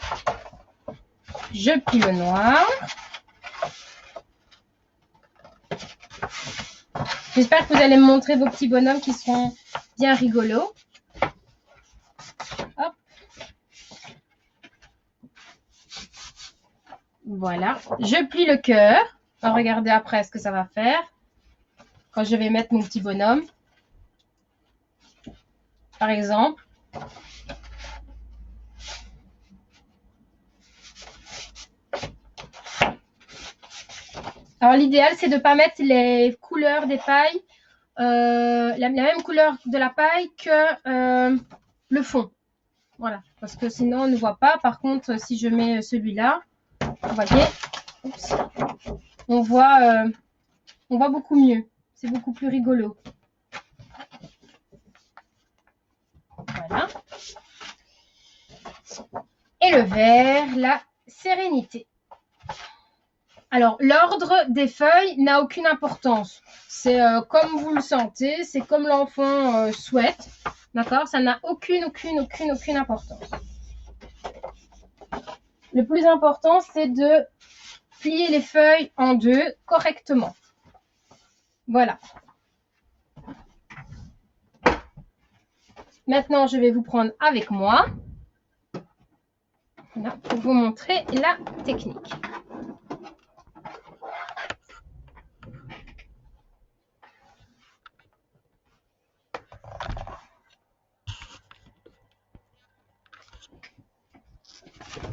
Je plie le noir. J'espère que vous allez me montrer vos petits bonhommes qui seront bien rigolos. Hop. Voilà. Je plie le cœur. On va regarder après ce que ça va faire. Quand je vais mettre mon petit bonhomme. Par exemple. Alors, l'idéal, c'est de ne pas mettre les couleurs des pailles, la même couleur de la paille que le fond. Voilà, parce que sinon, on ne voit pas. Par contre, si je mets celui-là, vous voyez, oups, on voit beaucoup mieux. C'est beaucoup plus rigolo. Voilà. Et le vert, la sérénité. Alors, l'ordre des feuilles n'a aucune importance. C'est comme vous le sentez, c'est comme l'enfant souhaite. D'accord? Ça n'a aucune importance. Le plus important, c'est de plier les feuilles en deux correctement. Voilà. Maintenant, je vais vous prendre avec moi là, pour vous montrer la technique.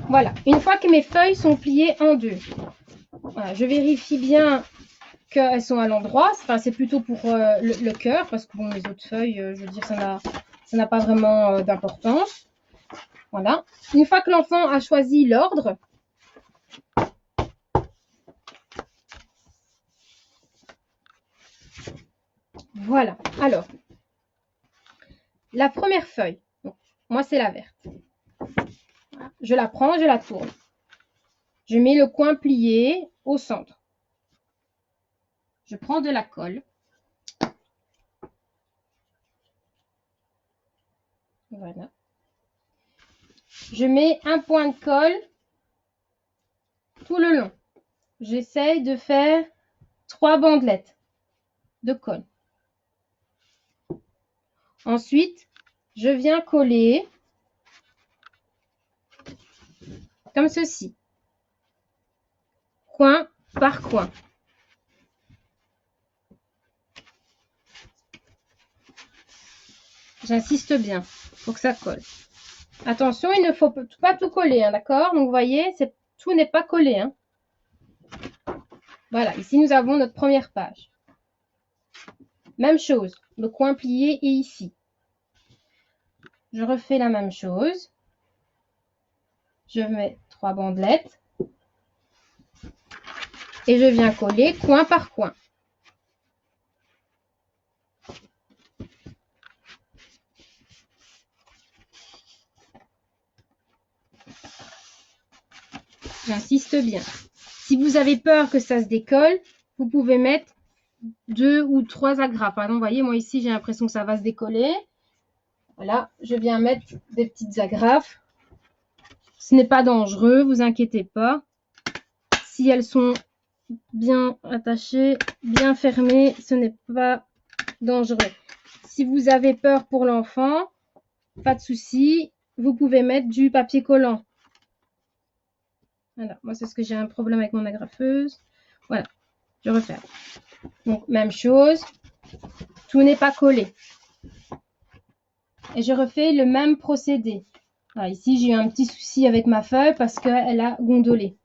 Voilà, une fois que mes feuilles sont pliées en deux, voilà, je vérifie bien qu'elles sont à l'endroit. Enfin, c'est plutôt pour le cœur, parce que bon, les autres feuilles, je veux dire, ça n'a pas vraiment d'importance. Voilà. Une fois que l'enfant a choisi l'ordre, Voilà. Alors, la première feuille. Donc, moi, c'est la verte. Voilà. Je la prends, je la tourne. Je mets le coin plié au centre. Je prends de la colle. Voilà. Je mets un point de colle tout le long. J'essaye de faire 3 bandelettes de colle. Ensuite, je viens coller comme ceci. Coin par coin. J'insiste bien pour que ça colle. Attention, il ne faut pas tout coller, hein, d'accord? Donc, vous voyez, tout n'est pas collé. Hein. Voilà, ici, nous avons notre première page. Même chose, le coin plié est ici. Je refais la même chose. Je mets 3 bandelettes. Et je viens coller coin par coin. J'insiste bien. Si vous avez peur que ça se décolle, vous pouvez mettre 2 ou 3 agrafes. Par exemple, vous voyez, moi ici, j'ai l'impression que ça va se décoller. Voilà, je viens mettre des petites agrafes. Ce n'est pas dangereux, vous inquiétez pas. Si elles sont bien attachées, bien fermées, ce n'est pas dangereux. Si vous avez peur pour l'enfant, pas de souci, vous pouvez mettre du papier collant. Voilà, moi c'est ce que j'ai un problème avec mon agrafeuse. Voilà, je refais. Donc même chose, tout n'est pas collé. Et je refais le même procédé. Alors, ici j'ai eu un petit souci avec ma feuille parce qu'elle a gondolé.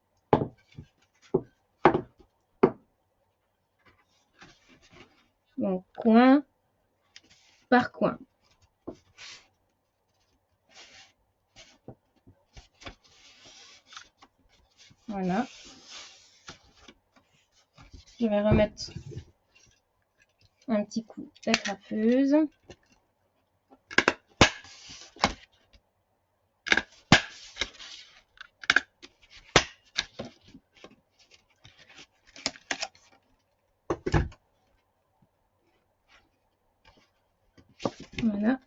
Donc coin par coin. Voilà. Je vais remettre un petit coup d'agrafeuse. Voilà.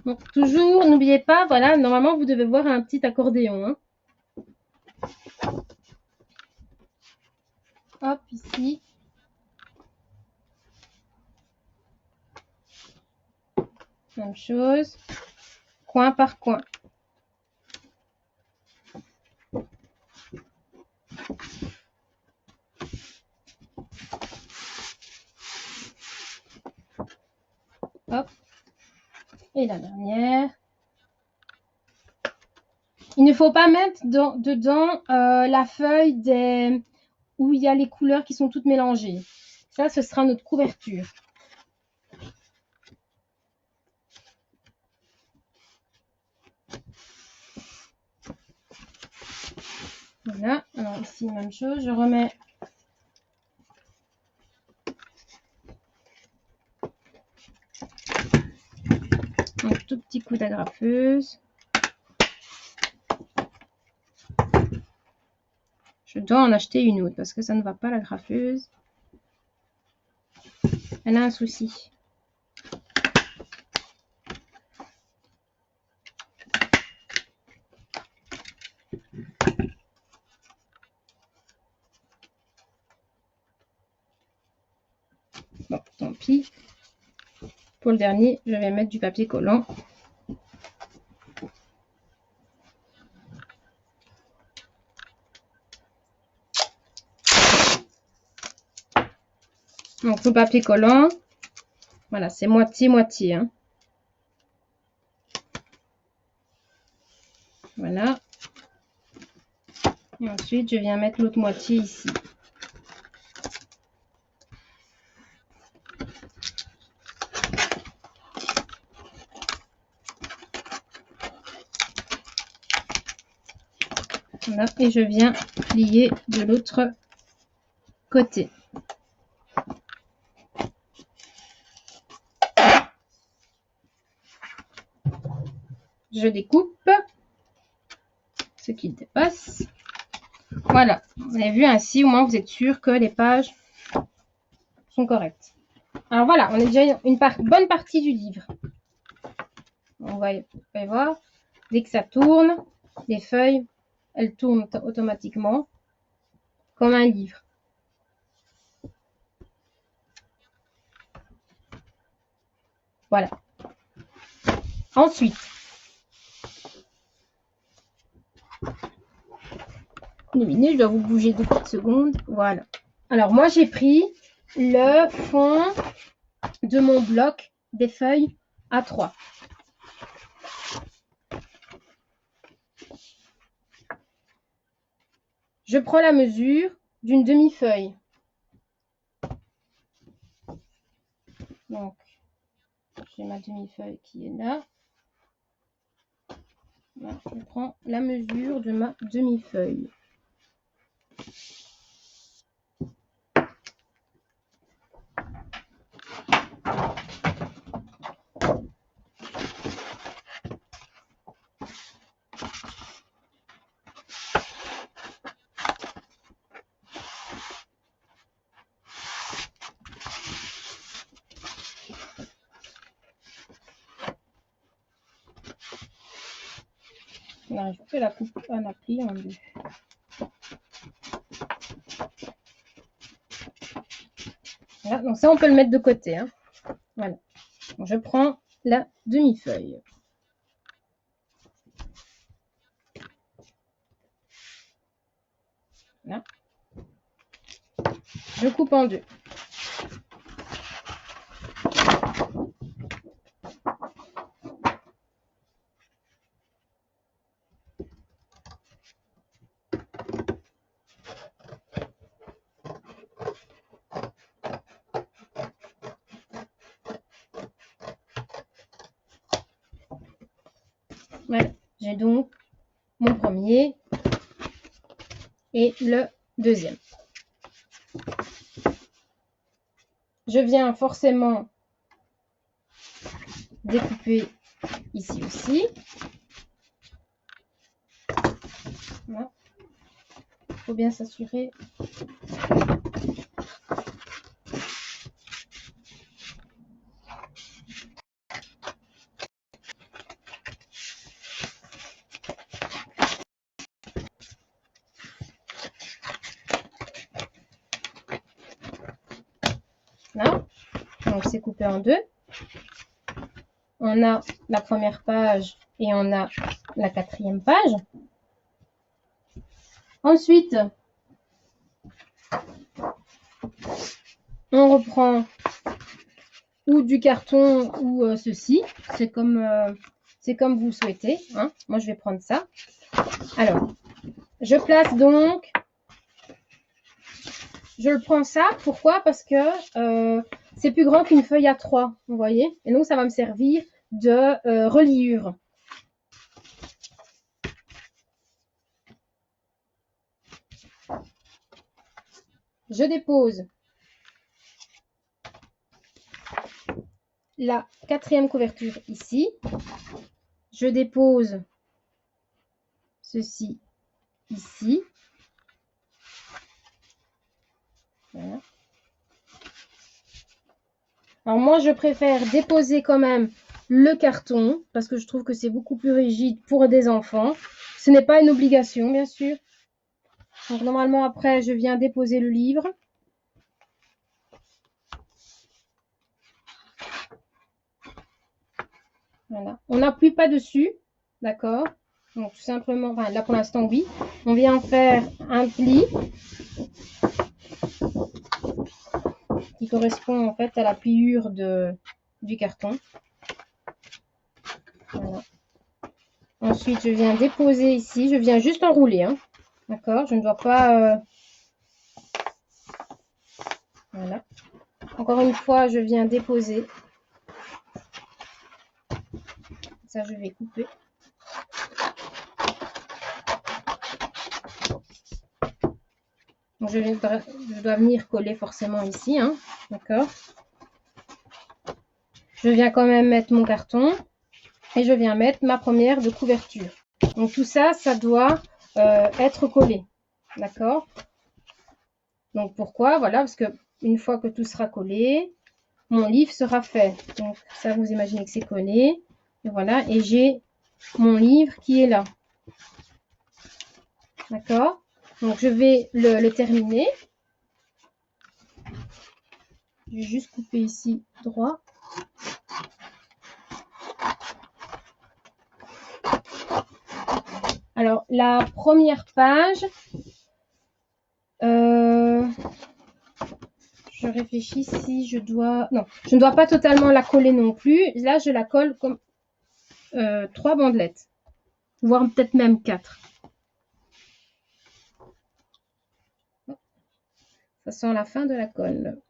Donc toujours, n'oubliez pas, voilà, normalement vous devez voir un petit accordéon. Hein. Hop, ici. Même chose. Coin par coin. Hop. Et la dernière. Il ne faut pas mettre dedans la feuille où il y a les couleurs qui sont toutes mélangées. Ça, ce sera notre couverture. Voilà. Alors ici, même chose. Je remets un tout petit coup d'agrafeuse. Je dois en acheter une autre parce que ça ne va pas, l'agrafeuse. Elle a un souci. Bon, tant pis. Pour le dernier, je vais mettre du papier collant. Donc le papier collant, voilà, c'est moitié-moitié. Hein. Voilà. Et ensuite, je viens mettre l'autre moitié ici. Voilà, et je viens plier de l'autre côté. je découpe ce qui dépasse. Voilà, vous avez vu ainsi, au moins vous êtes sûr que les pages sont correctes. Alors voilà, on a déjà une bonne partie du livre. On va y voir. Dès que ça tourne, les feuilles, elles tournent automatiquement comme un livre. Voilà. Ensuite, une minute, je dois vous bouger 2 petites secondes. Voilà. Alors moi, j'ai pris le fond de mon bloc des feuilles A3. Je prends la mesure d'une demi-feuille. Donc, j'ai ma demi-feuille qui est là. Voilà, je prends la mesure de ma demi-feuille. Là, je fais la coupe en appli en deux. Voilà, donc ça, on peut le mettre de côté. Hein. Voilà. Donc, je prends la demi-feuille. Là. Je coupe en deux. Voilà, j'ai donc mon premier et le deuxième. Je viens forcément découper ici aussi. Voilà. Il faut bien s'assurer. Là, donc c'est coupé en deux. On a la première page et on a la quatrième page. Ensuite, on reprend ou du carton ou ceci. C'est comme vous souhaitez. Hein. Moi, je vais prendre ça. Alors, je place donc. Je le prends ça. Pourquoi? Parce que c'est plus grand qu'une feuille A3. Vous voyez? Et donc, ça va me servir de reliure. Je dépose la quatrième couverture ici. Je dépose ceci ici. Voilà. Alors moi, je préfère déposer quand même le carton parce que je trouve que c'est beaucoup plus rigide pour des enfants. Ce n'est pas une obligation, bien sûr. Donc normalement, après, je viens déposer le livre. Voilà. On n'appuie pas dessus, d'accord? Donc tout simplement, enfin, là pour l'instant, oui. On vient faire un pli qui correspond en fait à la pliure du carton. Voilà. Ensuite, je viens déposer ici. Je viens juste enrouler, hein. D'accord? Je ne dois pas... Voilà. Encore une fois, je viens déposer. Ça, je vais couper. Donc, je dois venir coller forcément ici, hein. D'accord? Je viens quand même mettre mon carton. et je viens mettre ma première de couverture. Donc tout ça, ça doit être collé. D'accord? Donc pourquoi? Voilà, parce que une fois que tout sera collé, mon livre sera fait. Donc ça, vous imaginez que c'est collé. Et voilà, et j'ai mon livre qui est là. D'accord? Donc je vais le terminer. Je vais juste couper ici droit. Alors la première page, je réfléchis si je dois... Non, je ne dois pas totalement la coller non plus. Là, je la colle comme 3 bandelettes, voire peut-être même 4. Ça sent la fin de la colle.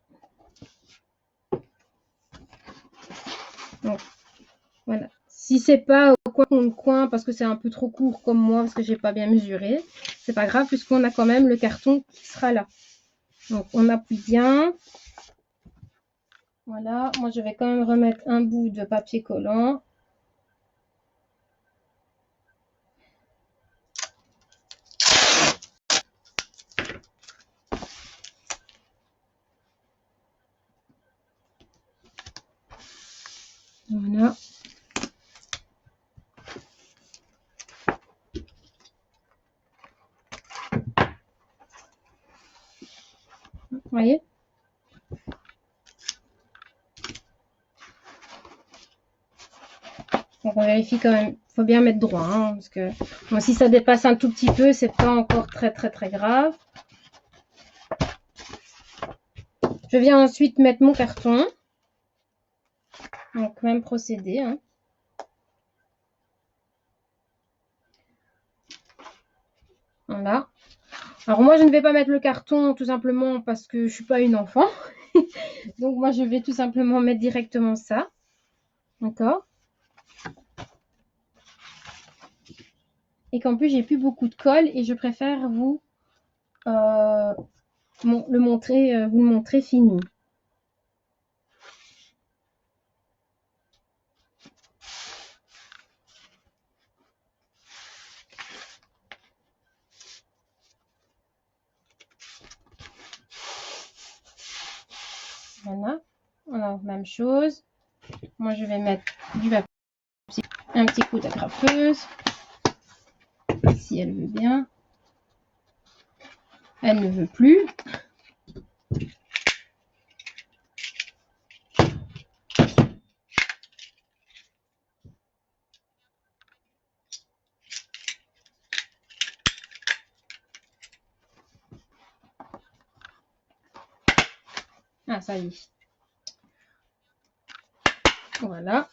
Donc, voilà. Si c'est pas au coin contre coin parce que c'est un peu trop court comme moi parce que j'ai pas bien mesuré, c'est pas grave puisqu'on a quand même le carton qui sera là. Donc on appuie bien. Voilà, moi je vais quand même remettre un bout de papier collant. Voilà. Vous voyez? Donc on vérifie quand même, faut bien mettre droit, hein, parce que bon, si ça dépasse un tout petit peu, c'est pas encore très grave. Je viens ensuite mettre mon carton. Donc même procédé. Hein. Voilà. Alors moi je ne vais pas mettre le carton tout simplement parce que je suis pas une enfant. Donc moi je vais tout simplement mettre directement ça. D'accord? Et qu'en plus j'ai plus beaucoup de colle et je préfère vous le montrer fini. Voilà. Alors même chose. Moi je vais mettre du papier, un petit coup d'agrafeuse. Si elle veut bien. Elle ne veut plus. Ah, ça y est. Voilà.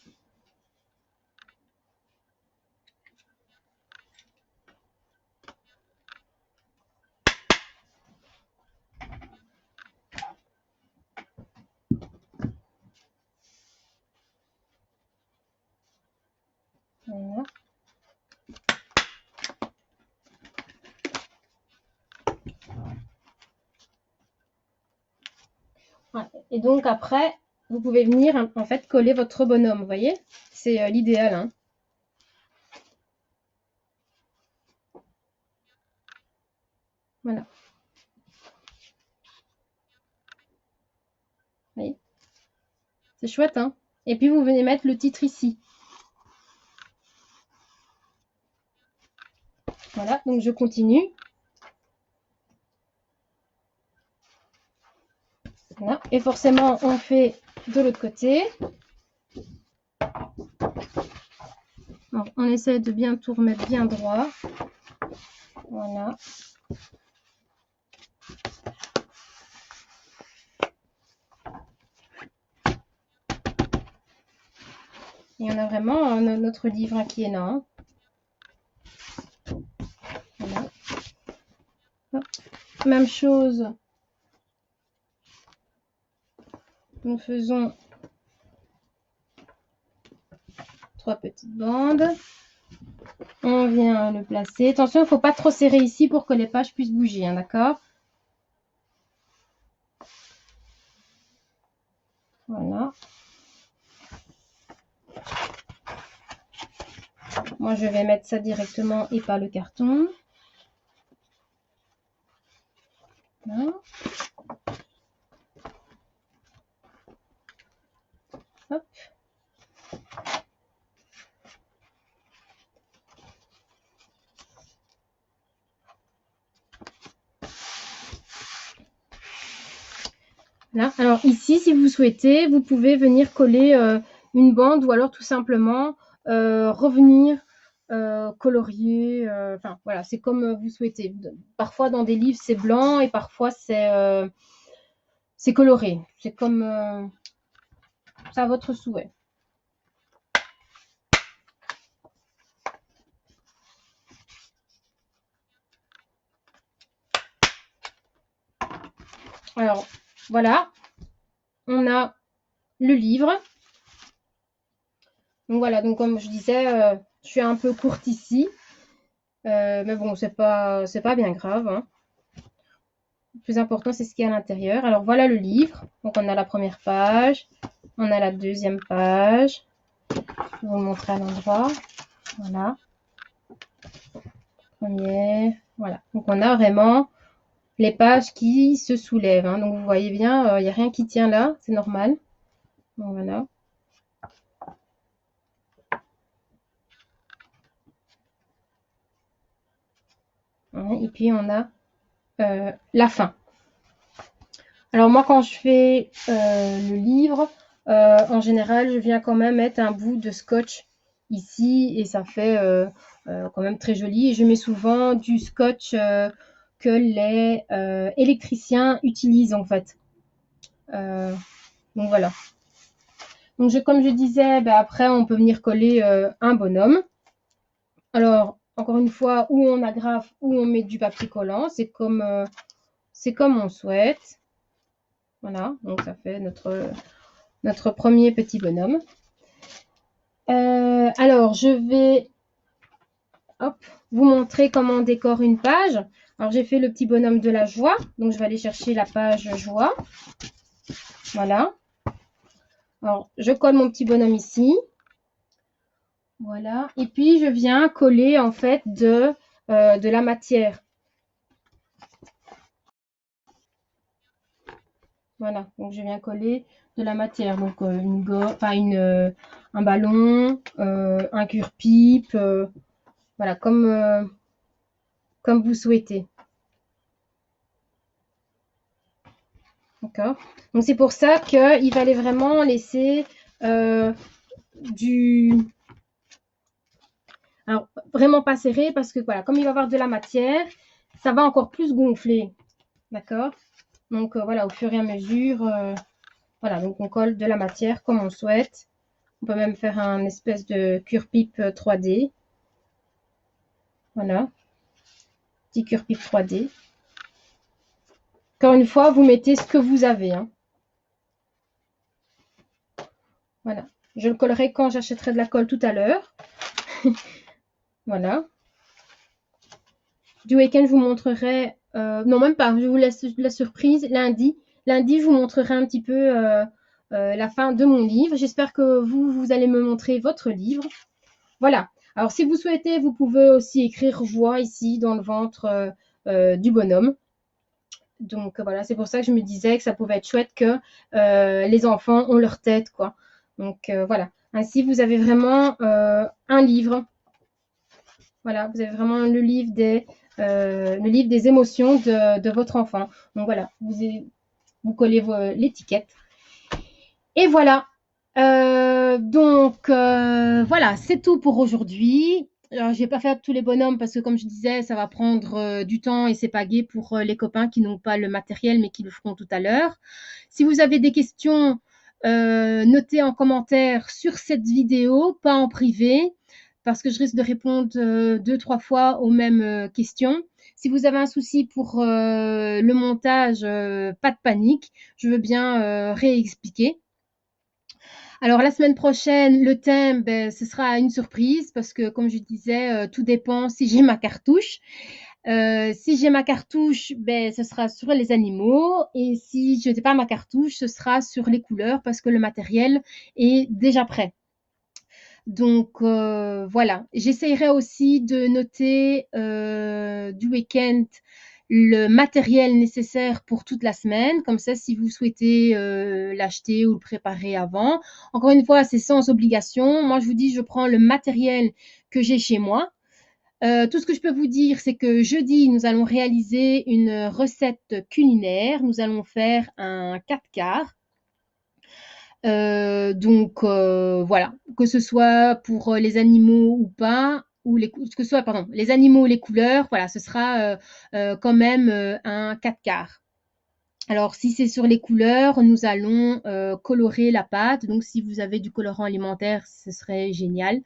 Voilà. Voilà. Et donc après, vous pouvez venir en fait coller votre bonhomme, vous voyez? C'est l'idéal. Hein. Voilà. Vous voyez? C'est chouette, hein? Et puis vous venez mettre le titre ici. Voilà, donc je continue. Voilà. Et forcément, on fait de l'autre côté. Donc, on essaie de bien tout remettre bien droit. Voilà. Et on a vraiment notre livre qui est là. Hein. Voilà. Hop. Même chose. Nous faisons 3 petites bandes. On vient le placer. Attention, il ne faut pas trop serrer ici pour que les pages puissent bouger, hein, d'accord? Voilà. Moi, je vais mettre ça directement et pas le carton. Voilà. Hop. Là. Alors ici, si vous souhaitez, vous pouvez venir coller une bande ou alors tout simplement revenir colorier. Enfin voilà, c'est comme vous souhaitez. Parfois dans des livres c'est blanc et parfois c'est coloré. C'est comme ça à votre souhait. Alors voilà, on a le livre. Donc voilà, donc comme je disais, je suis un peu courte ici, mais bon, c'est pas bien grave, hein. Le plus important, c'est ce qu'il y a à l'intérieur. Alors voilà le livre. Donc on a la première page, on a la deuxième page. Je vais vous montrer à l'endroit. Voilà. Première. Voilà. Donc on a vraiment les pages qui se soulèvent, hein. Donc vous voyez bien, il n'y a rien qui tient là, c'est normal. Donc voilà. Et puis on a la fin. Alors moi quand je fais le livre, en général je viens quand même mettre un bout de scotch ici et ça fait quand même très joli. Et je mets souvent du scotch que les électriciens utilisent en fait. Donc voilà. Donc comme je disais, ben, après on peut venir coller un bonhomme. Alors encore une fois, ou on agrafe ou on met du papier collant, c'est comme on souhaite. Voilà, donc ça fait notre premier petit bonhomme. Alors je vais vous montrer comment on décore une page. Alors j'ai fait le petit bonhomme de la joie, donc je vais aller chercher la page joie. Voilà. Alors je colle mon petit bonhomme ici. Voilà. Et puis je viens coller en fait de la matière. Voilà. Donc je viens coller de la matière. Donc un ballon, un cure-pipe, voilà, comme vous souhaitez. D'accord. Donc c'est pour ça qu'il fallait vraiment laisser alors vraiment pas serré parce que voilà, comme il va y avoir de la matière, ça va encore plus gonfler. D'accord. Donc voilà, au fur et à mesure, voilà, donc on colle de la matière comme on souhaite. On peut même faire un espèce de cure-pipe 3D. Voilà. Petit cure-pipe 3D. Encore une fois, vous mettez ce que vous avez, hein. Voilà. Je le collerai quand j'achèterai de la colle tout à l'heure. Voilà. Du week-end, je vous montrerai... non, même pas. Je vous laisse la surprise. Lundi, je vous montrerai un petit peu la fin de mon livre. J'espère que vous allez me montrer votre livre. Voilà. Alors, si vous souhaitez, vous pouvez aussi écrire « joie » ici, dans le ventre du bonhomme. Donc, voilà. C'est pour ça que je me disais que ça pouvait être chouette que les enfants ont leur tête, quoi. Donc, voilà. Ainsi, vous avez vraiment un livre. Voilà, vous avez vraiment le livre des émotions de votre enfant. Donc, voilà, vous collez l'étiquette. Et voilà. Donc, voilà, c'est tout pour aujourd'hui. Alors, je vais pas faire tous les bonhommes parce que, comme je disais, ça va prendre du temps et c'est pas gai pour les copains qui n'ont pas le matériel mais qui le feront tout à l'heure. Si vous avez des questions, notez en commentaire sur cette vidéo, pas en privé, parce que je risque de répondre 2-3 fois aux mêmes questions. Si vous avez un souci pour le montage, pas de panique, je veux bien réexpliquer. Alors la semaine prochaine, le thème, ce sera une surprise parce que comme je disais, tout dépend si j'ai ma cartouche. Si j'ai ma cartouche, ce sera sur les animaux et si je n'ai pas ma cartouche, ce sera sur les couleurs parce que le matériel est déjà prêt. Donc voilà, j'essayerai aussi de noter du week-end le matériel nécessaire pour toute la semaine. Comme ça, si vous souhaitez l'acheter ou le préparer avant. Encore une fois, c'est sans obligation. Moi, je vous dis, je prends le matériel que j'ai chez moi. Tout ce que je peux vous dire, c'est que jeudi, nous allons réaliser une recette culinaire. Nous allons faire un 4 quarts. Donc voilà, que ce soit pour les animaux ou pas, ou que ce soit, pardon, les animaux ou les couleurs, voilà, ce sera quand même un 4 quarts. Alors, si c'est sur les couleurs, nous allons colorer la pâte. Donc, si vous avez du colorant alimentaire, ce serait génial.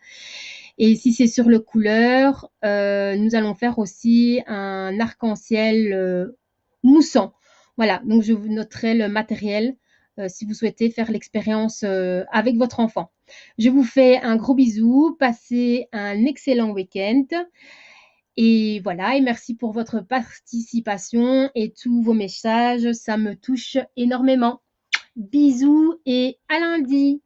Et si c'est sur le couleur, nous allons faire aussi un arc-en-ciel moussant. Voilà, donc je vous noterai le matériel si vous souhaitez faire l'expérience avec votre enfant. Je vous fais un gros bisou, passez un excellent week-end. Et voilà, et merci pour votre participation et tous vos messages, ça me touche énormément. Bisous et à lundi.